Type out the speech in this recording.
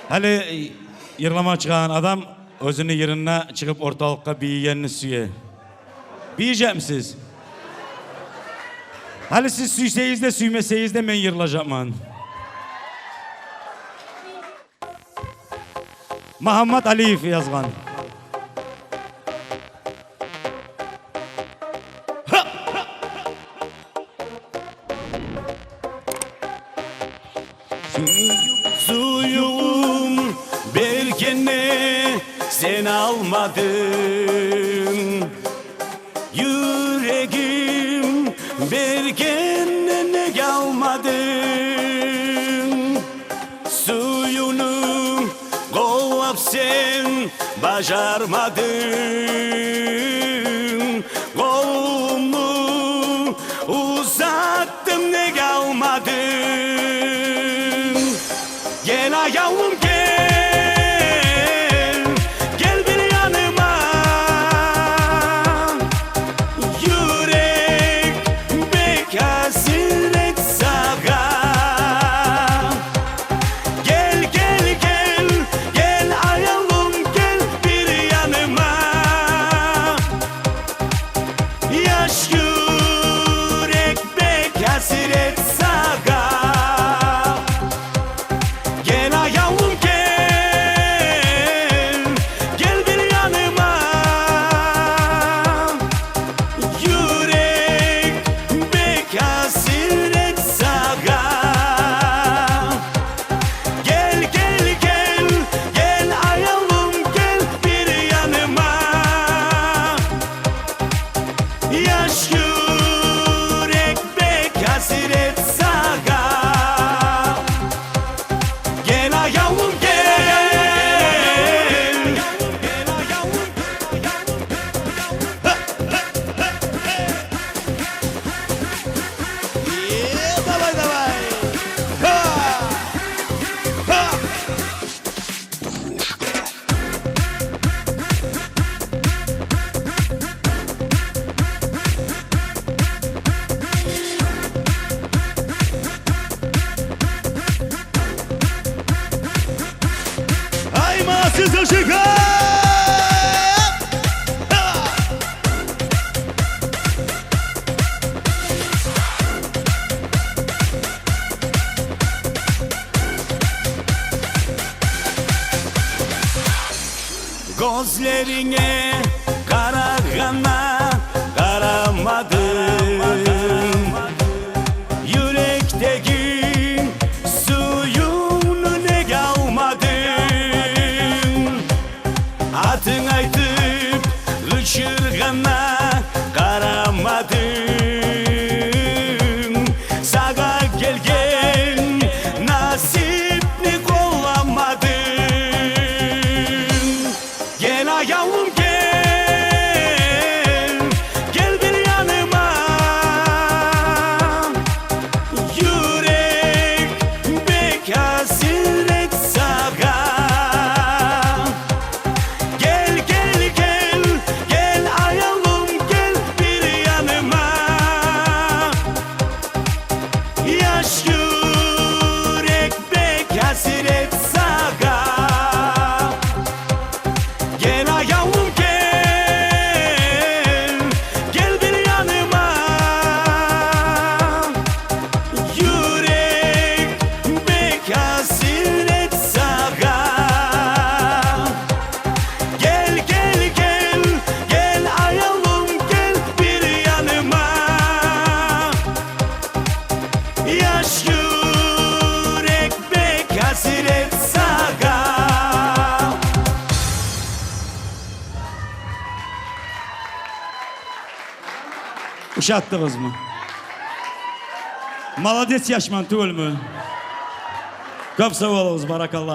Hali yırlama çıkan adam özünü yerine çıkıp ortalıkta büyüyenini süye. Büyüyecek misiniz? Hali siz süyseyiz de süymeseyiz de ben yırılacağım. Muhammed Aliyev yazgan. Suyum berkene sen almadın. Yüreğim berkene ne kalmadın. Suyunu kollap sen başarmadın. Kolumu uzattım ne kalmadın. Gel ayağım gel, gel bir yanıma. Yürek bek hasret sağa. Gel gel gel, gel ayağım gel bir yanıma. Yaş yürek bek hasret sağa. Yaş yürek bek hasret sağa. Gel ayağım gel. Gel ayağım Давай, давай. Ha! Ha! Ay mahsus ışık. Gözlerine karagana karamadım. Yürekteki suyunu ne kalmadın. Adın aytıp ışırgana karamadın. Sağa gelgen nasipni kollamadın. Gel ayağım gel, gel bir yanıma. Yürek bek hasret sağa. Gel gel gel, gel ayağım gel bir yanıma. Yaş yürek bek hasret sağa. Gel ayağım gel, gel bir yanıma. Yürek bek hasret sağa. Gel gel gel, gel ayağım gel bir yanıma. Yaş yürek bek hasret sağa. Uşattınız mı? Malades yaşman tüül mü? Köp sağ olunuz, barakallah.